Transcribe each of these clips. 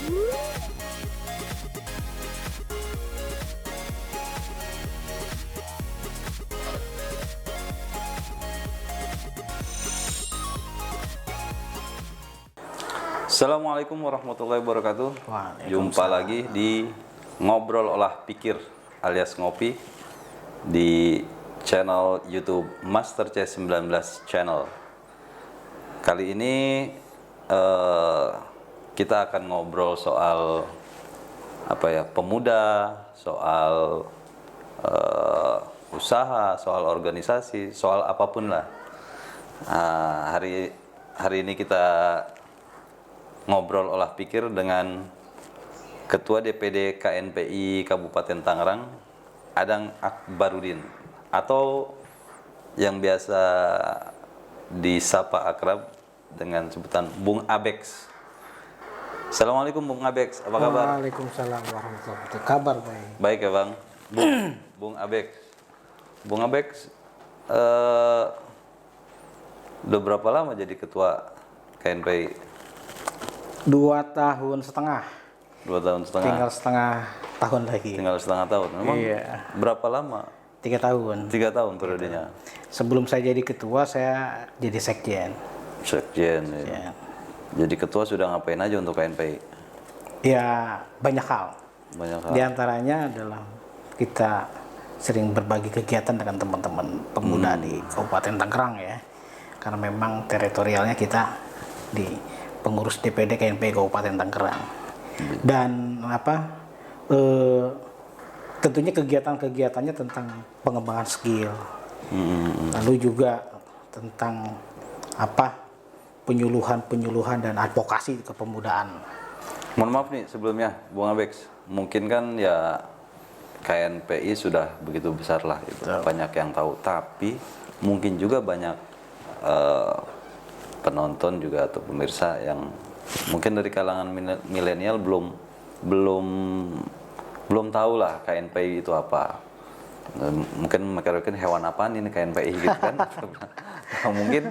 Assalamualaikum warahmatullahi wabarakatuh. Jumpa lagi di Ngobrol Olah Pikir alias Ngopi di channel YouTube Master C19 Channel. Kali ini kita akan ngobrol soal pemuda, soal usaha, soal organisasi, soal apapun lah. Hari ini kita ngobrol olah pikir dengan Ketua DPD KNPI Kabupaten Tangerang, Adang Akbarudin, atau yang biasa disapa akrab dengan sebutan Bung Abex. Assalamualaikum Bung Abex, apa kabar? Waalaikumsalam warahmatullahi wabarakatuh. Kabar baik. Baik ya Bang. Bung Abex. Bung Abex, udah berapa lama jadi Ketua KNPI? 2 tahun setengah. 2 tahun setengah. Tinggal setengah tahun lagi. Tinggal setengah tahun. Memang iya. Berapa lama? 3 tahun. 3 tahun periodenya. Sebelum saya jadi ketua, saya jadi sekjen. Sekjen. Ya. Jadi ketua sudah ngapain aja untuk KNPI? Ya, banyak hal. Banyak hal. Di antaranya adalah kita sering berbagi kegiatan dengan teman-teman pemuda di Kabupaten Tangerang ya. Karena memang teritorialnya kita di pengurus DPD KNPI Kabupaten Tangerang. Dan tentunya kegiatan-kegiatannya tentang pengembangan skill. Lalu juga tentang penyuluhan dan advokasi kepemudaan. Mohon maaf nih sebelumnya Bung Abex, mungkin kan ya KNPI sudah begitu besar lah itu. Banyak yang tahu, tapi mungkin juga banyak penonton juga atau pemirsa yang mungkin dari kalangan milenial belum tahu lah KNPI itu apa. Mungkin mereka hewan apaan ini KNPI gitu kan. Mungkin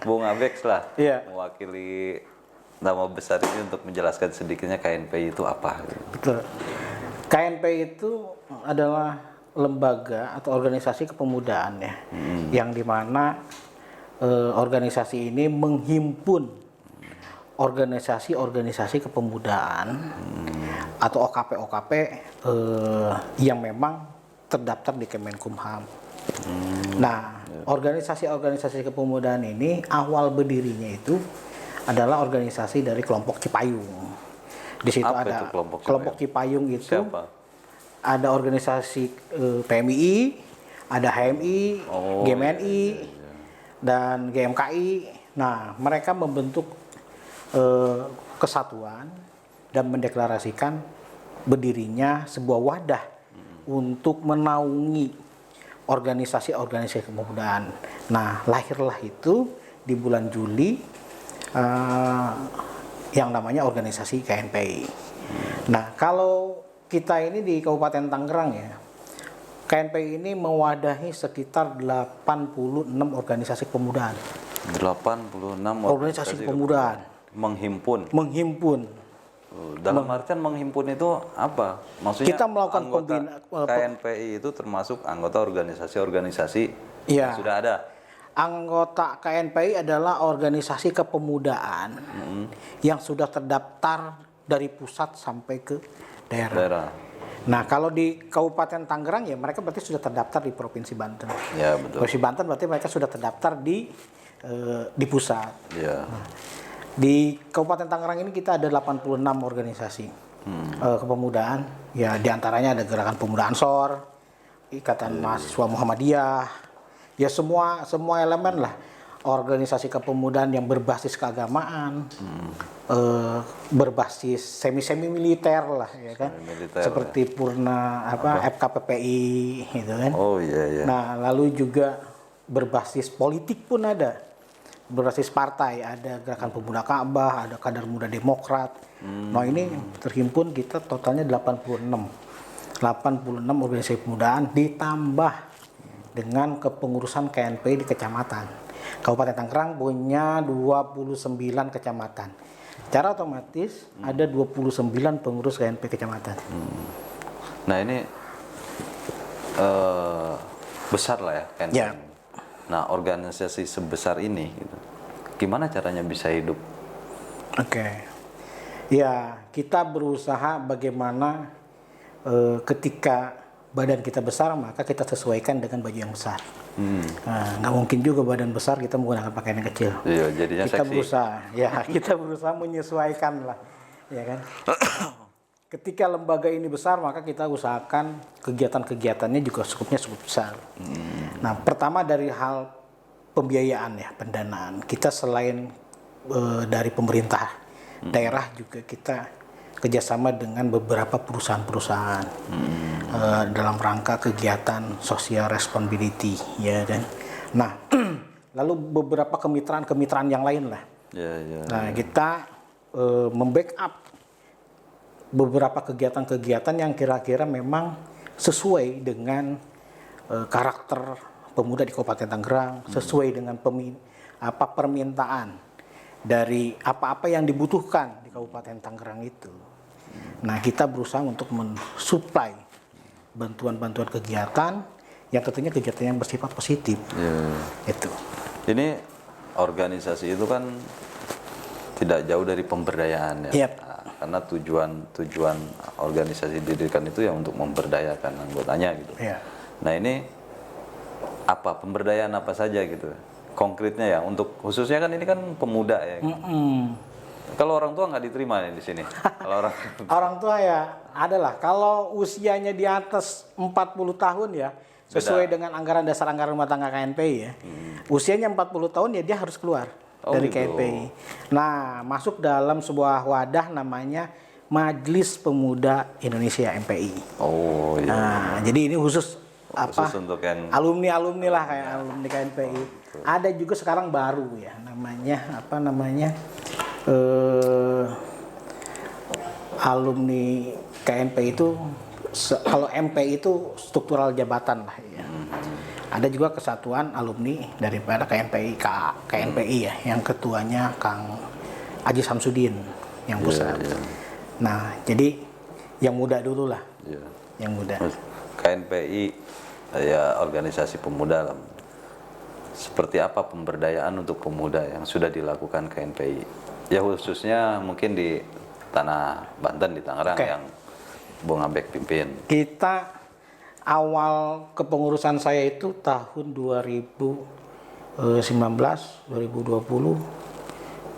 Bung Abex lah mewakili nama besar ini untuk menjelaskan sedikitnya KNPI itu apa. Betul. KNPI itu adalah lembaga atau organisasi kepemudaan ya, yang dimana organisasi ini menghimpun organisasi-organisasi kepemudaan atau OKP-OKP yang memang terdaftar di Kemenkumham. Nah, organisasi-organisasi kepemudaan ini awal berdirinya itu adalah organisasi dari kelompok Cipayung. Di situ apa ada itu kelompok Cipayung itu. Siapa? Ada organisasi PMI, ada HMI, GMNI, dan GMKI. Nah, mereka membentuk kesatuan dan mendeklarasikan berdirinya sebuah wadah untuk menaungi organisasi-organisasi kepemudaan. Nah, lahirlah itu di bulan Juli yang namanya organisasi KNPI. Nah, kalau kita ini di Kabupaten Tangerang ya, KNPI ini mewadahi sekitar 86 organisasi kepemudaan. 86 organisasi kepemudaan. Menghimpun. Dalam artian menghimpun itu apa? Maksudnya kita melakukan KNPI itu termasuk anggota organisasi-organisasi yang sudah ada. Anggota KNPI adalah organisasi kepemudaan yang sudah terdaftar dari pusat sampai ke daerah. Nah, kalau di Kabupaten Tangerang ya mereka berarti sudah terdaftar di Provinsi Banten. Ya, betul. Provinsi Banten berarti mereka sudah terdaftar di pusat. Ya. Nah, di Kabupaten Tangerang ini kita ada 86 organisasi kepemudaan. Ya, diantaranya ada Gerakan Pemuda Ansor, Ikatan Mahasiswa Muhammadiyah. Ya semua elemen lah organisasi kepemudaan yang berbasis keagamaan, berbasis semi militer lah ya kan, seperti Purna FKPPI gitu kan. Nah, lalu juga berbasis politik pun ada, berbasis partai, ada Gerakan Pemuda Ka'bah, ada Kadar Muda Demokrat. Nah, ini terhimpun kita totalnya 86 organisasi kepemudaan ditambah dengan kepengurusan KNPI di kecamatan. Kabupaten Tangerang punya 29 kecamatan. secara otomatis ada 29 pengurus KNP kecamatan. Nah ini besar lah ya KNP. Ya. Nah organisasi sebesar ini, gitu, gimana caranya bisa hidup? Oke. Ya, kita berusaha bagaimana ketika badan kita besar, maka kita sesuaikan dengan baju yang besar. Nggak mungkin juga badan besar kita menggunakan pakaian yang kecil. Iya, jadinya kita seksi. berusaha, ya kita berusaha menyesuaikan lah, ya kan. Ketika lembaga ini besar, maka kita usahakan kegiatan-kegiatannya juga cukup besar. Nah, pertama dari hal pembiayaan ya, pendanaan. Kita selain dari pemerintah daerah juga kita kerjasama dengan beberapa perusahaan-perusahaan dalam rangka kegiatan social responsibility, ya kan. Nah, lalu beberapa kemitraan yang lain lah. Nah, kita membackup beberapa kegiatan-kegiatan yang kira-kira memang sesuai dengan karakter pemuda di Kabupaten Tangerang, sesuai dengan permintaan dari apa-apa yang dibutuhkan di Kabupaten Tangerang itu. Nah, kita berusaha untuk mensuplai bantuan-bantuan kegiatan yang tentunya kegiatan yang bersifat positif. Itu. Ini organisasi itu kan tidak jauh dari pemberdayaan ya. Karena tujuan organisasi didirikan itu ya untuk memberdayakan anggotanya gitu. Nah ini apa pemberdayaan apa saja gitu konkretnya ya, untuk khususnya kan ini kan pemuda ya. Kalau orang tua nggak diterima nih di sini. Kalau orang tua ya adalah kalau usianya di atas 40 tahun ya sesuai dengan anggaran dasar anggaran rumah tangga KNPI ya. Usianya 40 tahun ya dia harus keluar dari gitu. KNPI. Nah, masuk dalam sebuah wadah namanya Majelis Pemuda Indonesia MPI. Oh iya. Nah, jadi ini khusus untuk yang alumni lah kayak alumni KNPI. Ada juga sekarang baru ya namanya alumni KNPI itu kalau MPI itu struktural jabatan lah ya. Ada juga kesatuan alumni daripada KNPI ya, yang ketuanya Kang Aji Samsudin yang pusat. Nah, jadi yang muda dulu lah. Yang muda. KNPI ya organisasi pemuda. Seperti apa pemberdayaan untuk pemuda yang sudah dilakukan KNPI? Ya khususnya mungkin di tanah Banten, di Tangerang yang Bung Abek pimpin. Kita awal kepengurusan saya itu tahun 2019, 2020,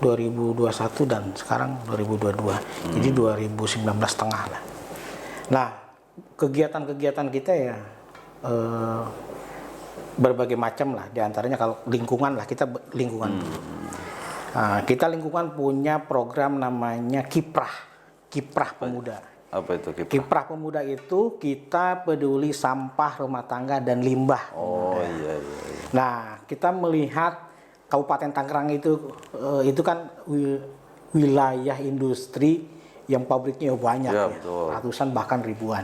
2021 dan sekarang 2022. Jadi 2019 tengah lah. Nah, kegiatan-kegiatan kita ya berbagai macam lah. Di antaranya kalau lingkungan lah, kita lingkungan dulu. Kita lingkungan punya program namanya Kiprah Pemuda. Apa itu Kiprah? Kiprah Pemuda itu kita peduli sampah rumah tangga dan limbah. Iya. Nah, kita melihat Kabupaten Tangerang itu kan wilayah industri yang pabriknya banyak ya. Ratusan bahkan ribuan.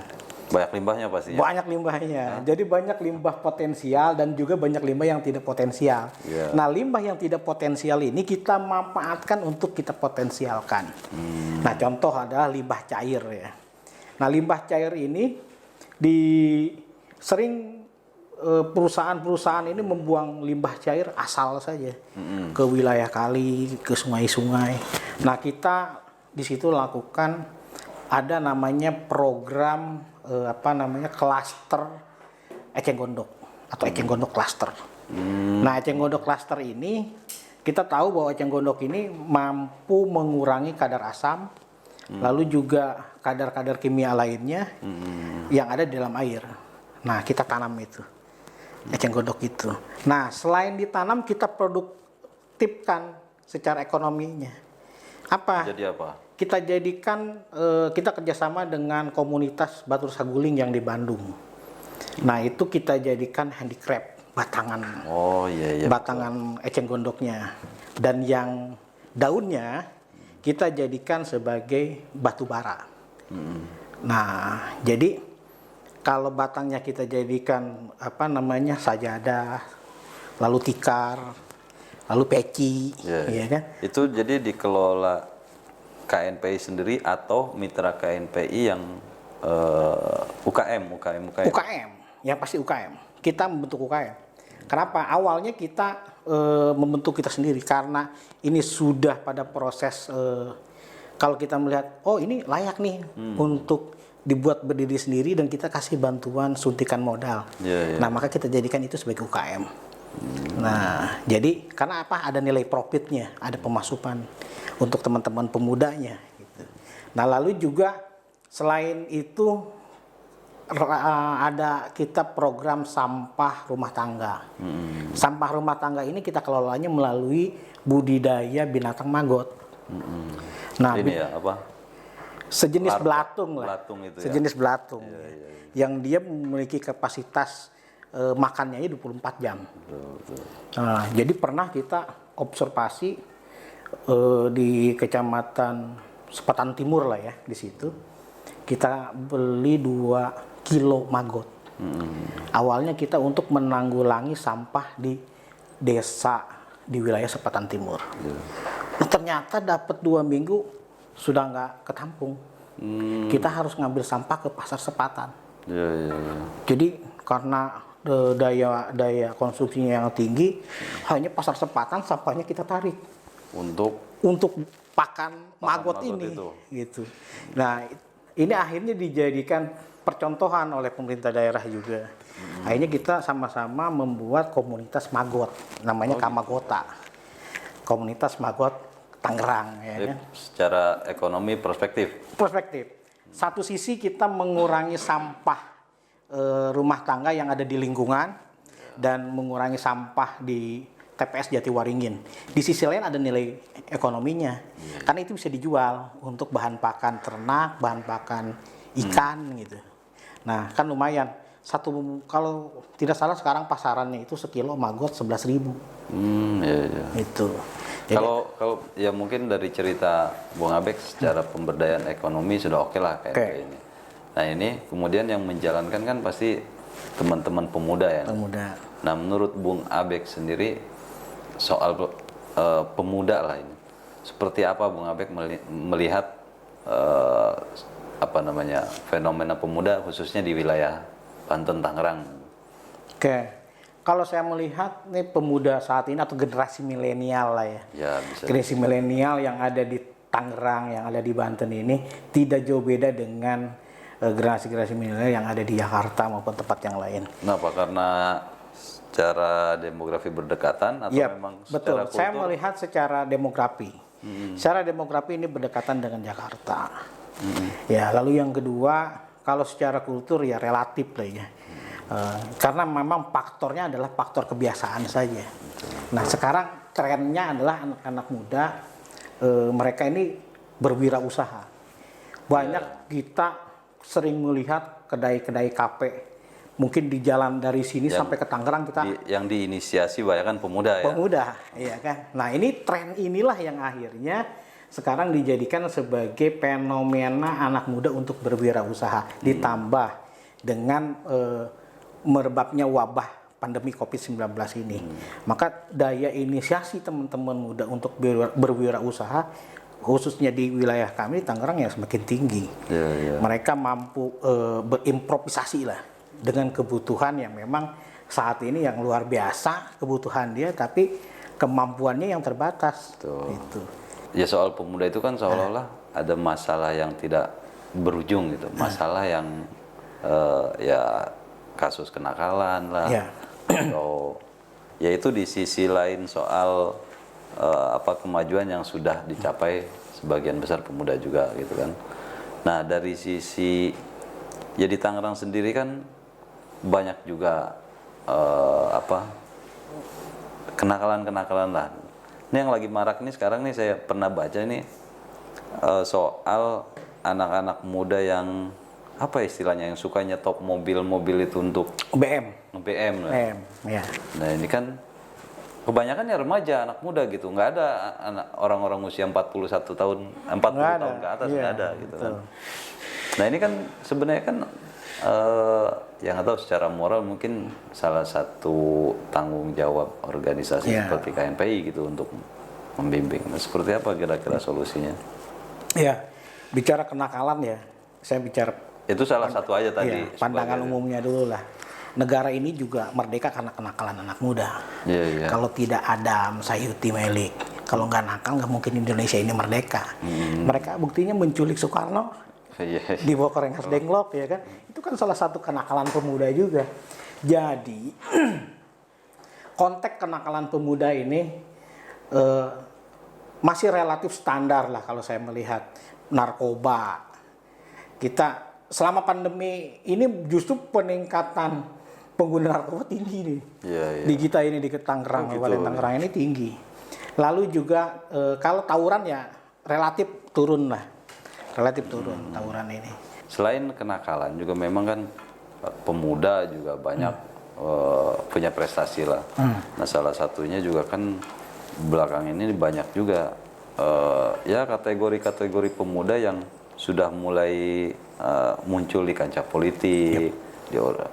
Banyak limbahnya pastinya. Banyak limbahnya. Jadi banyak limbah potensial dan juga banyak limbah yang tidak potensial. Nah, limbah yang tidak potensial ini kita manfaatkan untuk kita potensialkan. Nah, contoh adalah limbah cair ya. Nah, limbah cair ini sering perusahaan-perusahaan ini membuang limbah cair asal saja ke wilayah kali, ke sungai-sungai. Nah, kita di situ lakukan ada namanya program klaster eceng gondok atau eceng gondok klaster. Nah, eceng gondok klaster ini kita tahu bahwa eceng gondok ini mampu mengurangi kadar asam, lalu juga kadar-kadar kimia lainnya yang ada di dalam air. Nah, kita tanam itu eceng gondok itu. Nah, selain ditanam kita produktifkan secara ekonominya. Apa? Jadi apa? Kita jadikan kita kerjasama dengan komunitas Batur Saguling yang di Bandung. Nah, itu kita jadikan handicraft batangan. Batangan eceng gondoknya. Dan yang daunnya kita jadikan sebagai batu bara. Nah, jadi kalau batangnya kita jadikan sajadah, lalu tikar, lalu peci, ya kan? Itu jadi dikelola KNPI sendiri atau mitra KNPI yang UKM. UKM, yang pasti UKM. Kita membentuk UKM. Kenapa? Awalnya kita membentuk kita sendiri karena ini sudah pada proses kalau kita melihat, oh ini layak nih untuk dibuat berdiri sendiri dan kita kasih bantuan suntikan modal. Nah maka kita jadikan itu sebagai UKM. Nah jadi karena apa? Ada nilai profitnya, ada pemasukan untuk teman-teman pemudanya. Gitu. Nah lalu juga selain itu ada kita program sampah rumah tangga. Sampah rumah tangga ini kita kelolanya melalui budidaya binatang maggot. Nah, ini ya apa? Sejenis belatung lah. Belatung itu sejenis belatung. Yang dia memiliki kapasitas makannya 24 jam. Nah, jadi pernah kita observasi di Kecamatan Sepatan Timur lah ya, di situ. Kita beli 2 kilo maggot. Awalnya kita untuk menanggulangi sampah di desa di wilayah Sepatan Timur. Nah, ternyata dapat 2 minggu sudah nggak ketampung. Kita harus ngambil sampah ke pasar Sepatan. Jadi karena daya konsumsinya yang tinggi, hanya pasar Sepatan sampahnya kita tarik untuk pakan maggot ini. Gitu. Nah ini akhirnya dijadikan percontohan oleh pemerintah daerah juga. Akhirnya kita sama-sama membuat komunitas maggot, namanya Kamagota. Komunitas maggot Tangerang. Ya. Secara ekonomi perspektif. Satu sisi kita mengurangi sampah rumah tangga yang ada di lingkungan dan mengurangi sampah di TPS Jatiwaringin. Di sisi lain ada nilai ekonominya, karena itu bisa dijual untuk bahan pakan ternak, bahan pakan ikan gitu. Nah kan lumayan. Kalau tidak salah sekarang pasarannya itu sekilo maggot 11.000. Itu. Kalau ya mungkin dari cerita Bung Abek secara pemberdayaan ekonomi sudah oke lah kayak ini. Nah ini kemudian yang menjalankan kan pasti teman-teman pemuda ya. Nah menurut Bung Abek sendiri soal pemuda lah ini, seperti apa Bung Abek melihat fenomena pemuda khususnya di wilayah Banten, Tangerang? Kalau saya melihat nih pemuda saat ini atau generasi milenial lah ya, generasi milenial yang ada di Tangerang, yang ada di Banten ini tidak jauh beda dengan generasi milenial yang ada di Jakarta maupun tempat yang lain. Kenapa? Karena secara demografi berdekatan atau memang secara kultur? Saya melihat secara demografi. Secara demografi ini berdekatan dengan Jakarta. Ya, lalu yang kedua, kalau secara kultur ya relatif lah ya. Karena memang faktornya adalah faktor kebiasaan saja. Nah, sekarang trennya adalah anak-anak muda mereka ini berwirausaha. Banyak kita sering melihat kedai-kedai kafe. Mungkin di jalan dari sini sampai ke Tangerang kita yang diinisiasi banyak kan pemuda ya. Pemuda, iya kan. Nah, ini tren inilah yang akhirnya sekarang dijadikan sebagai fenomena anak muda untuk berwirausaha. Ditambah dengan merebaknya wabah pandemi COVID-19 ini. Maka daya inisiasi teman-teman muda untuk berwirausaha khususnya di wilayah kami di Tangerang yang semakin tinggi. Mereka mampu berimprovisasi lah dengan kebutuhan yang memang saat ini yang luar biasa kebutuhan dia, tapi kemampuannya yang terbatas. Itu. Ya soal pemuda itu kan seolah-olah ada masalah yang tidak berujung gitu, masalah yang ya kasus kenakalan lah, atau ya itu di sisi lain soal kemajuan yang sudah dicapai sebagian besar pemuda juga gitu kan. Nah dari sisi ya di Tangerang sendiri kan banyak juga kenakalan lah. Ini yang lagi marak nih sekarang nih, saya pernah baca nih soal anak-anak muda yang apa istilahnya yang suka nyetop mobil-mobil itu untuk BM lah. Ya. Nah ini kan kebanyakan ya remaja, anak muda gitu, nggak ada orang-orang usia 41 tahun ke atas, nggak ada gitu kan. Nah ini kan sebenarnya kan yang nggak tahu secara moral mungkin salah satu tanggung jawab organisasi seperti KNPI gitu untuk membimbing. Nah, seperti apa kira-kira solusinya? Ya, bicara kenakalan ya, saya bicara itu salah satu aja tadi. Ya, pandangan umumnya dulu lah. Negara ini juga merdeka karena kenakalan anak muda. Kalau tidak ada Sayuti Melik, kalau nggak nakal nggak mungkin Indonesia ini merdeka. Mereka buktinya menculik Soekarno, dibawa ke Rengas Dengklok, ya kan? Itu kan salah satu kenakalan pemuda juga. Jadi konteks kenakalan pemuda ini masih relatif standar lah kalau saya melihat. Narkoba, kita selama pandemi ini justru peningkatan pengguna narkoba tinggi nih. Di kita ini di Tangerang, Kabupaten Tangerang ini tinggi. Lalu juga kalau tawuran ya relatif turun lah. Relatif turun tawuran ini. Selain kenakalan juga memang kan pemuda juga banyak punya prestasi lah. Nah, salah satunya juga kan belakang ini banyak juga ya kategori-kategori pemuda yang sudah mulai muncul di kancah politik.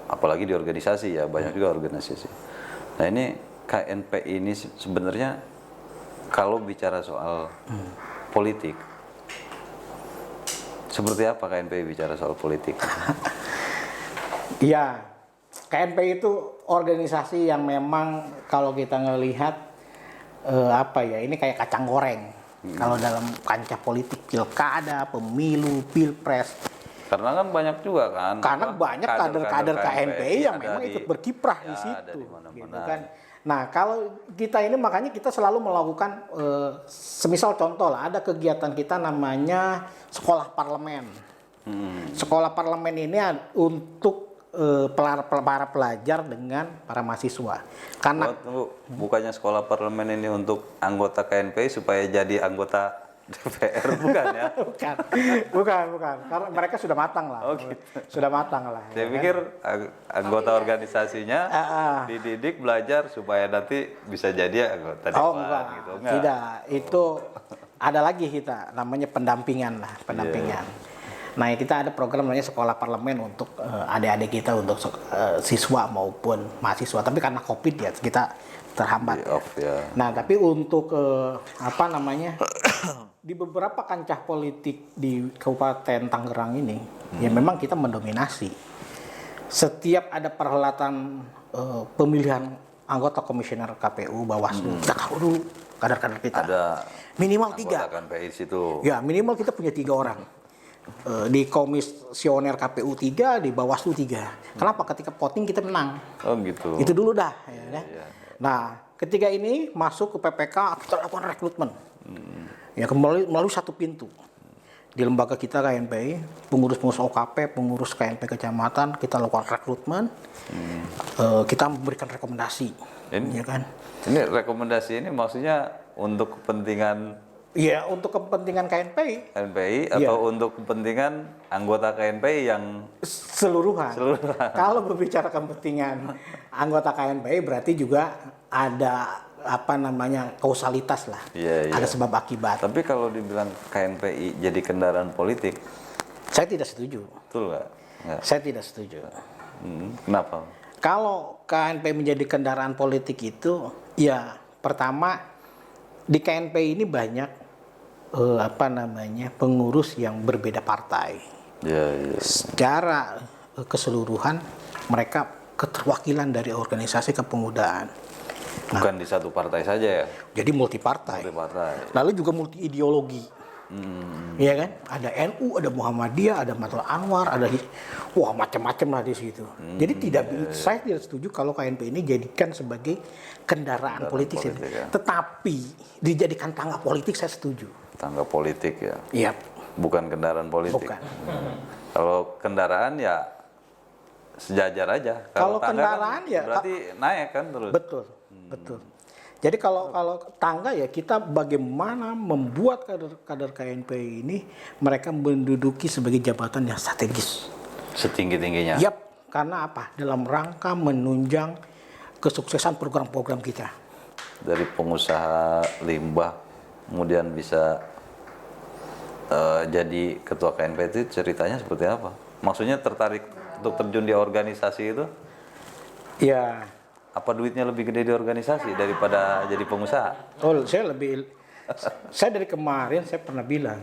Apalagi di organisasi ya, banyak juga organisasi. Nah, ini KNP ini sebenarnya kalau bicara soal politik, seperti apa KNP bicara soal politik? Ya, KNP itu organisasi yang memang kalau kita ngelihat ini kayak kacang goreng. Kalau dalam kancah politik, pilkada, pemilu, pilpres. Karena kan banyak juga kan. Karena banyak kader-kader KNPI yang memang ikut berkiprah di situ. Gitu kan. Nah, kalau kita ini makanya kita selalu melakukan semisal contoh lah, ada kegiatan kita namanya sekolah parlemen. Sekolah parlemen ini untuk para pelajar dengan para mahasiswa. Karena bukannya sekolah parlemen ini untuk anggota KNPI supaya jadi anggota DPR, bukan ya? bukan. Karena mereka sudah matang lah. Gitu. Sudah matang lah. Saya pikir anggota organisasinya dididik belajar supaya nanti bisa jadi anggota DPR. Enggak. Gitu. Enggak. Tidak, itu ada lagi kita namanya pendampingan lah, pendampingan. Nah, kita ada program namanya sekolah parlemen untuk adik-adik kita, untuk siswa maupun mahasiswa. Tapi karena COVID ya kita terhambat. Nah, tapi untuk di beberapa kancah politik di Kabupaten Tangerang ini, ya memang kita mendominasi. Setiap ada perhelatan pemilihan anggota komisioner KPU, Bawaslu, kita tahu dulu kader-kader kita. Ada minimal 3. Ya, minimal kita punya 3 orang. Di komisioner KPU 3, di Bawaslu 3. Kenapa? Ketika voting kita menang. Oh gitu. Itu dulu dah. Nah, ketika ini masuk ke PPK, kita lakukan rekrutmen. Ya, melalui satu pintu. Di lembaga kita KNPI, pengurus-pengurus OKP, pengurus KNP kecamatan, kita lakukan rekrutmen. Kita memberikan rekomendasi. Ya kan? Ini rekomendasi ini maksudnya untuk kepentingan? Iya, untuk kepentingan KNPI. Atau untuk kepentingan anggota KNPI yang seluruhan. Kalau berbicara kepentingan anggota KNPI berarti juga ada kausalitas lah. Ada sebab akibat. Tapi kalau dibilang KNPI jadi kendaraan politik, saya tidak setuju. Betul nggak? Saya tidak setuju. Kenapa? Kalau KNPI menjadi kendaraan politik itu, ya pertama di KNPI ini banyak pengurus yang berbeda partai. Secara keseluruhan mereka keterwakilan dari organisasi kepemudaan. Bukan di satu partai saja ya? Jadi multi partai. Lalu juga multi ideologi. Iya kan? Ada NU, ada Muhammadiyah, ada Matul Anwar, ada macam-macam lah di situ. Jadi saya tidak setuju kalau KNP ini dijadikan sebagai kendaraan politik. Ya. Tetapi dijadikan tangga politik saya setuju. Tangga politik ya? Iya. Bukan kendaraan politik? Bukan. Kalau kendaraan ya sejajar aja. Kalau kendaraan kan, ya berarti naik kan terus. Betul. Jadi kalau tangga ya kita bagaimana membuat kader KNPI ini mereka menduduki sebagai jabatan yang strategis. Setinggi-tingginya. Yap, karena apa? Dalam rangka menunjang kesuksesan program-program kita. Dari pengusaha limbah kemudian bisa jadi ketua KNPI itu ceritanya seperti apa? Maksudnya tertarik untuk terjun di organisasi itu? Ya. Apa duitnya lebih gede di organisasi daripada jadi pengusaha? Oh, saya Saya dari kemarin saya pernah bilang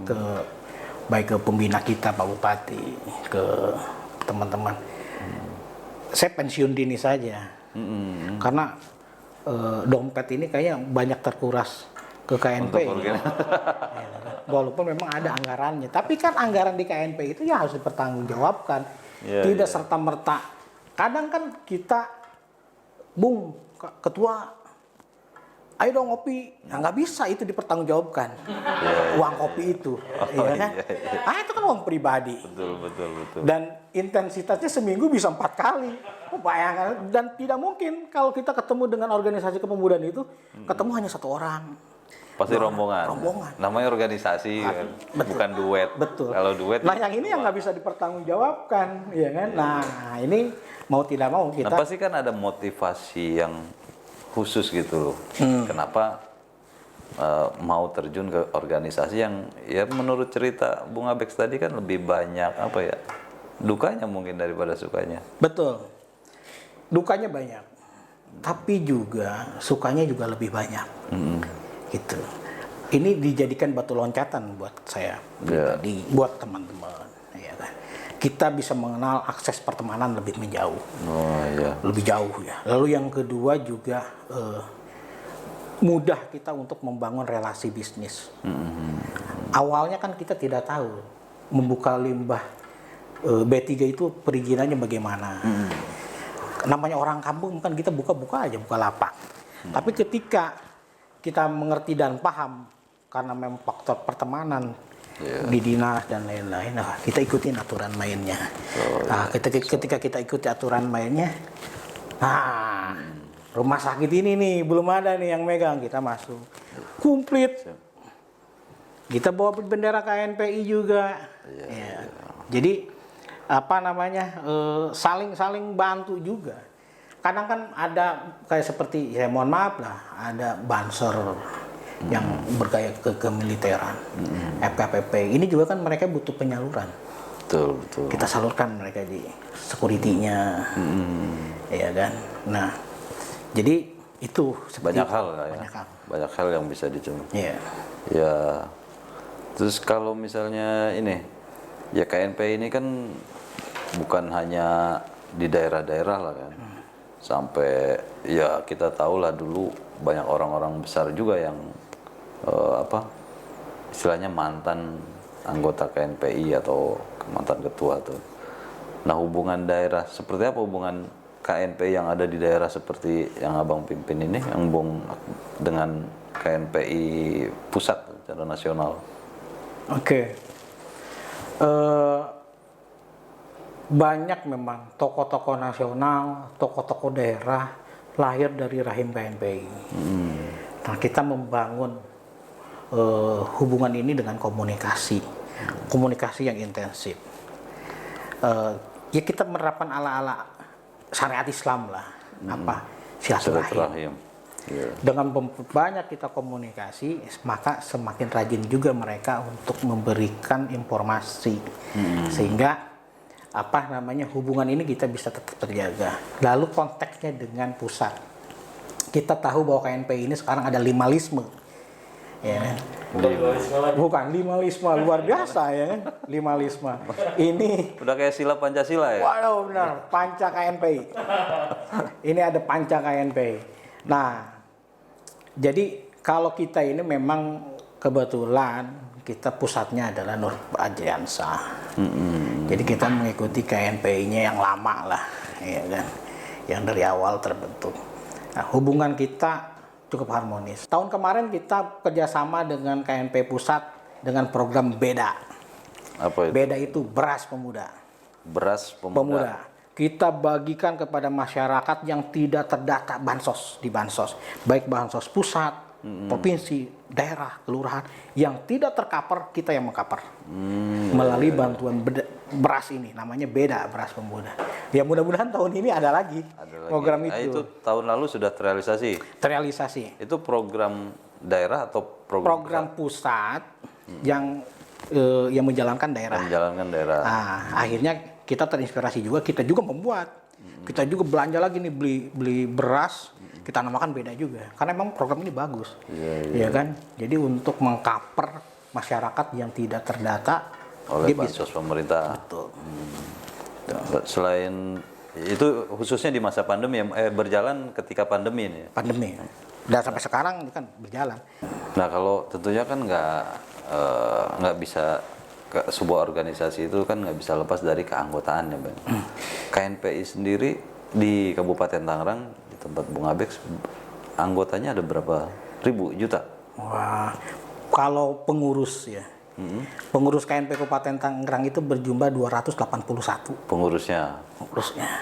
ke baik ke pembina kita Pak Bupati, ke teman-teman, saya pensiun dini saja, karena dompet ini kayaknya banyak terkuras ke KNP. Walaupun memang ada anggarannya, tapi kan anggaran di KNP itu ya harus dipertanggungjawabkan, tidak serta-merta. Kadang kan kita, Bung Ketua, ayo dong ngopi, nggak bisa itu dipertanggungjawabkan, uang kopi itu, kan? Itu kan uang pribadi. Betul. Dan intensitasnya seminggu bisa 4 kali. Bayangkan, dan tidak mungkin kalau kita ketemu dengan organisasi kepemudaan itu, ketemu hanya 1 orang. Pasti rombongan. Namanya organisasi, bukan duet. Betul. Kalau duet. Nah, yang ini yang nggak bisa dipertanggungjawabkan, ya kan? Nah, ini mau tidak mau kita. Nah, pasti kan ada motivasi yang khusus gitu loh. Kenapa mau terjun ke organisasi yang ya menurut cerita Bung Abex tadi kan lebih banyak apa ya? Dukanya mungkin daripada sukanya. Betul. Dukanya banyak. Tapi juga sukanya juga lebih banyak. Gitu. Ini dijadikan batu loncatan buat saya, buat teman-teman, ya kan. Kita bisa mengenal akses pertemanan lebih menjauh, lebih jauh ya. Lalu yang kedua juga mudah kita untuk membangun relasi bisnis. Awalnya kan kita tidak tahu membuka limbah B3 itu perizinannya bagaimana. Namanya orang kampung kan kita buka aja, buka lapak. Tapi ketika kita mengerti dan paham karena memang faktor pertemanan di dinas dan lain-lain, kita ikutin aturan mainnya. Ketika kita ikuti aturan mainnya, rumah sakit ini nih belum ada nih yang megang, kita masuk komplit. Kita bawa bendera KNPI juga. Jadi saling bantu juga. Kadang kan ada kayak seperti, saya mohon maaf lah, ada banser yang bergaya kemiliteran, FKPP. Ini juga kan mereka butuh penyaluran. Betul. Kita salurkan mereka di security-nya, ya kan. Nah, jadi itu banyak hal ya. Banyak hal yang bisa dicoba. Ya. Terus kalau misalnya ini, ya KNP ini kan bukan hanya di daerah-daerah lah kan. Sampai ya kita tahu lah dulu banyak orang-orang besar juga yang istilahnya mantan anggota KNPI atau mantan ketua tuh. Nah, hubungan daerah seperti apa hubungan KNPI yang ada di daerah seperti yang Abang pimpin ini, yang Bung dengan KNPI pusat secara nasional? Banyak memang tokoh-tokoh nasional, tokoh-tokoh daerah lahir dari rahim KNPI. Nah, kita membangun hubungan ini dengan komunikasi yang intensif. Ya kita menerapkan ala-ala syariat Islam lah, silaturahim. Dengan banyak kita komunikasi, maka semakin rajin juga mereka untuk memberikan informasi, sehingga hubungan ini kita bisa tetap terjaga. Lalu konteksnya dengan pusat, kita tahu bahwa KNPI ini sekarang ada 5-lisme, ya. Bukan 5-lisme luar biasa ya, 5-lisme. Ini udah kayak sila Pancasila ya. Waduh, benar, Panca KNPI. Ini ada Panca KNPI. Nah, jadi kalau kita ini memang kebetulan kita pusatnya adalah Nur Adriansa. Jadi kita mengikuti KNPI-nya yang lama lah, ya kan, yang dari awal terbentuk. Nah, hubungan kita cukup harmonis. Tahun kemarin kita kerjasama dengan KNP Pusat dengan program BEDA. Apa itu? BEDA itu beras pemuda. Beras pemuda. Kita bagikan kepada masyarakat yang tidak terdata di bansos, baik bansos pusat, provinsi, daerah, kelurahan yang tidak tercover, kita yang mengcover melalui bantuan beras ini, namanya BEDA, beras pemuda. Ya mudah-mudahan tahun ini ada lagi program itu. Itu tahun lalu sudah terrealisasi. Itu program daerah atau program pusat yang menjalankan daerah. Nah, akhirnya kita terinspirasi juga, kita juga membuat Kita juga belanja lagi nih beli beras, kita namakan beda juga. Karena memang program ini bagus. Iya kan? Jadi untuk mengcover masyarakat yang tidak terdata oleh bansos pemerintah. Betul. Selain itu khususnya di masa pandemi berjalan ketika pandemi ini. Pandemi. Dan sampai sekarang ini kan berjalan. Nah, kalau tentunya kan nggak bisa sebuah organisasi itu kan nggak bisa lepas dari keanggotaannya, Bang. KNPI sendiri di Kabupaten Tangerang di tempat Bung Abex anggotanya ada berapa juta? Wah, kalau pengurus ya. Pengurus KNPI Kabupaten Tangerang itu berjumlah 281. Pengurusnya.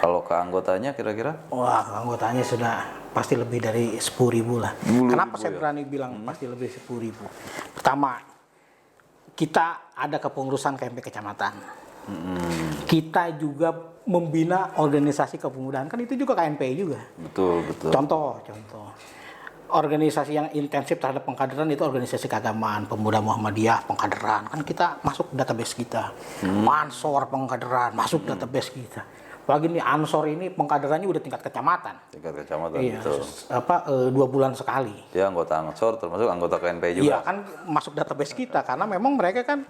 Kalau keanggotanya kira-kira? Wah, anggotanya sudah pasti lebih dari 10.000 lah. Kenapa saya berani bilang pasti lebih 10.000? Pertama, kita ada kepengurusan KNPI kecamatan. Kita juga membina organisasi kepemudaan, kan itu juga KNPI juga. Betul. Contoh. Organisasi yang intensif terhadap pengkaderan itu organisasi keagamaan, Pemuda Muhammadiyah, pengkaderan. Kan kita masuk database kita. Ansor pengkaderan masuk database kita. Apalagi nih Ansor ini pengkaderannya udah tingkat kecamatan. Iya, betul. 2 bulan sekali. Ya, anggota Ansor termasuk anggota KNPI juga. Iya, kan masuk database kita karena memang mereka kan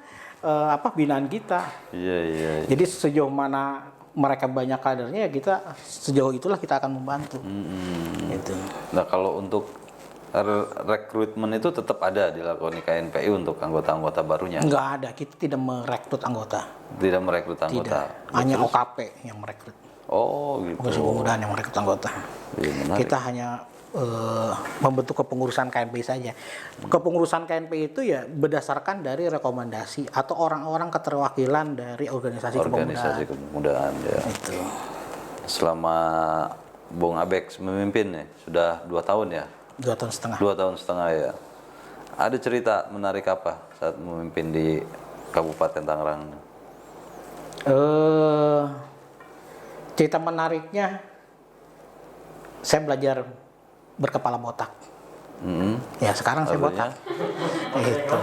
binaan kita. Iya. Jadi sejauh mana mereka banyak kadernya ya kita sejauh itulah kita akan membantu. Gitu. Nah, kalau untuk rekrutmen itu tetap ada dilakukan di KNPI untuk anggota-anggota barunya? Enggak ada, kita tidak merekrut anggota. Tidak merekrut anggota? Tidak, hanya OKP yang merekrut. Oh gitu. Organisasi Pemudahan yang merekrut anggota. Ya, kita hanya membentuk kepengurusan KNPI saja. Kepengurusan KNPI itu ya berdasarkan dari rekomendasi atau orang-orang keterwakilan dari organisasi kepemudaan. Ya. Itu. Selama Bung Abex memimpin ya, sudah 2 tahun ya? 2 tahun setengah. 2 tahun setengah ya. Ada cerita menarik apa saat memimpin di Kabupaten Tangerang? Cerita menariknya, saya belajar berkepala botak. Ya sekarang saya botak. Itu.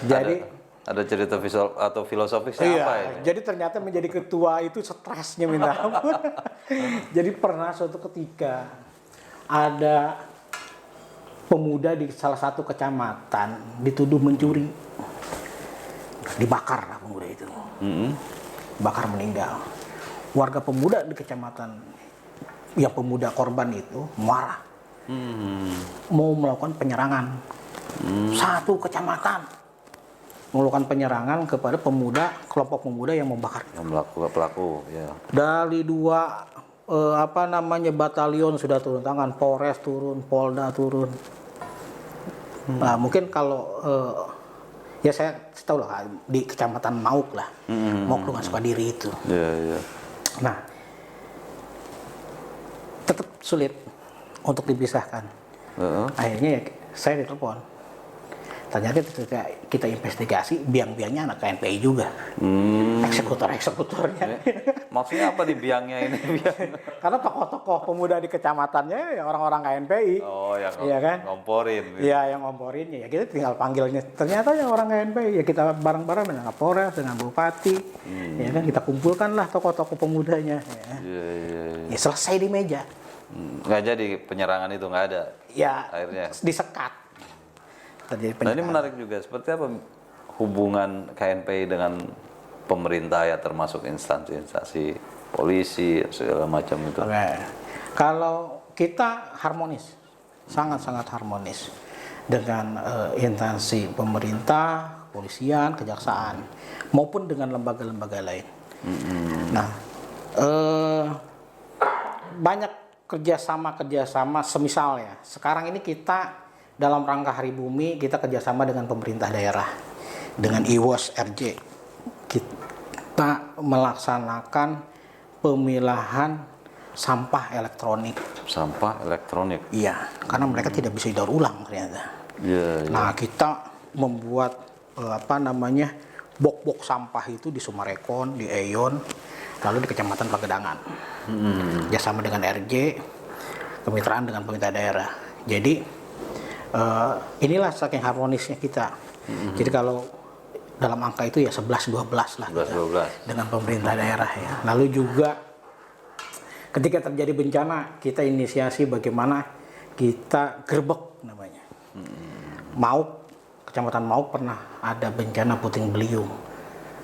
Jadi ada cerita visual atau filosofisnya apa ini? Jadi ternyata menjadi ketua itu stresnya minta ampun. Jadi pernah suatu ketika ada pemuda di salah satu kecamatan dituduh mencuri, dibakar lah pemuda itu, bakar meninggal. Warga pemuda di kecamatan yang pemuda korban itu marah, mau melakukan penyerangan. Satu kecamatan melakukan penyerangan kepada kelompok pemuda yang membakar. Pelaku, ya. Dari 2 batalion sudah turun tangan, Polres turun, Polda turun. Nah, mungkin kalau ya saya tahu lah di kecamatan Mauk lah, Mauk dengan Sukadiri itu. Yeah. Nah, tetap sulit untuk dipisahkan. Akhirnya ya saya ditelepon. Ternyata ketika kita investigasi, biang-biangnya anak KNPI juga. Eksekutornya. Maksudnya apa nih biangnya ini? Karena tokoh-tokoh pemuda di kecamatannya ya orang-orang KNPI. Oh, yang kan? ngomporin. Iya, yang ngomporin ya kita tinggal panggilnya. Ternyata yang orang KNPI ya kita bareng-bareng dengan Kapolres, dengan Bupati. Ya kan kita kumpulkanlah tokoh-tokoh pemudanya. Ya selesai di meja. Nggak jadi penyerangan itu, nggak ada? Ya, akhirnya disekat. Nah, ini menarik juga. Seperti apa hubungan KNPI dengan pemerintah ya, termasuk instansi-instansi polisi segala macam itu? Kalau kita harmonis, sangat-sangat harmonis dengan instansi pemerintah, kepolisian, kejaksaan, maupun dengan lembaga-lembaga lain. Nah, banyak kerjasama semisal ya. Sekarang ini kita dalam rangka Hari Bumi kita kerjasama dengan pemerintah daerah, dengan IWOS RJ. Kita melaksanakan pemilahan sampah elektronik. Sampah elektronik? Iya, karena mereka tidak bisa didaur ulang ternyata. Nah, kita membuat box-box sampah itu di Sumarekon, di Eyon, lalu di Kecamatan Pagedangan. Kerjasama dengan RJ, kemitraan dengan pemerintah daerah. Jadi inilah saking harmonisnya kita. Jadi kalau dalam angka itu ya 11-12 lah 11-12 dengan pemerintah daerah ya. Lalu juga Ketika terjadi bencana, kita inisiasi bagaimana kita gerbek namanya. Mauk, Kecamatan Mauk pernah ada bencana puting beliung.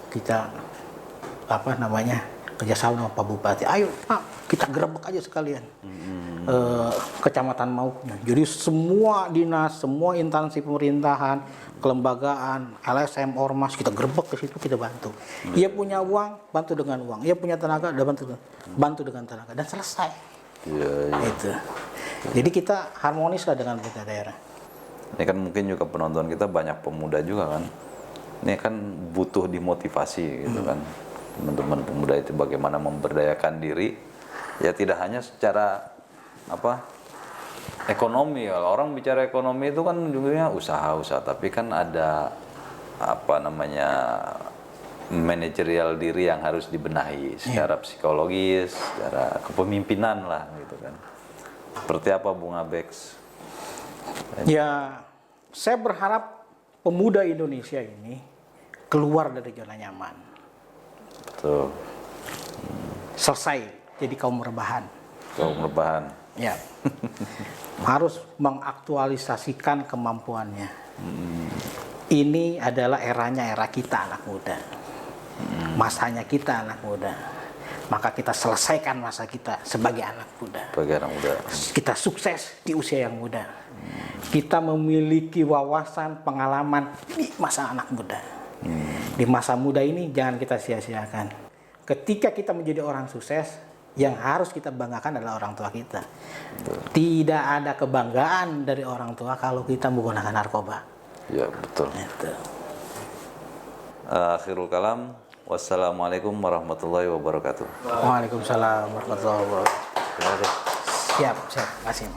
Kita kerjasama sama Pak Bupati. Ayo Pak, kita gerbek aja sekalian. Kecamatan Mauk. Jadi semua dinas, semua instansi pemerintahan, kelembagaan, LSM, Ormas, kita gerbek ke situ, kita bantu. Ia punya uang, bantu dengan uang. Ia punya tenaga, bantu dengan tenaga, dan selesai. Gitu. Jadi kita harmonis lah dengan pemerintah daerah. Ini kan mungkin juga penonton kita banyak pemuda juga kan. Ini kan butuh dimotivasi gitu kan. Teman-teman pemuda itu bagaimana memberdayakan diri. Ya tidak hanya secara ekonomi. Kalau orang bicara ekonomi itu kan juga usaha-usaha, tapi kan ada manajerial diri yang harus dibenahi secara psikologis, secara kepemimpinan lah gitu kan. Seperti apa Bung Abex? Ya, saya berharap pemuda Indonesia ini keluar dari zona nyaman. Betul. Selesai jadi kaum rebahan. Kaum rebahan. Ya. Harus mengaktualisasikan kemampuannya. Ini adalah era kita anak muda. Masanya kita anak muda. Maka kita selesaikan masa kita sebagai anak muda. Sebagai anak muda. Kita sukses di usia yang muda. Kita memiliki wawasan, pengalaman di masa anak muda. Di masa muda ini jangan kita sia-siakan. Ketika kita menjadi orang sukses, yang harus kita banggakan adalah orang tua kita. Tidak ada kebanggaan dari orang tua kalau kita menggunakan narkoba. Ya, betul. Itu. Akhirul kalam. Wassalamualaikum warahmatullahi wabarakatuh. Waalaikumsalam warahmatullahi wabarakatuh. Siap. Terima kasih.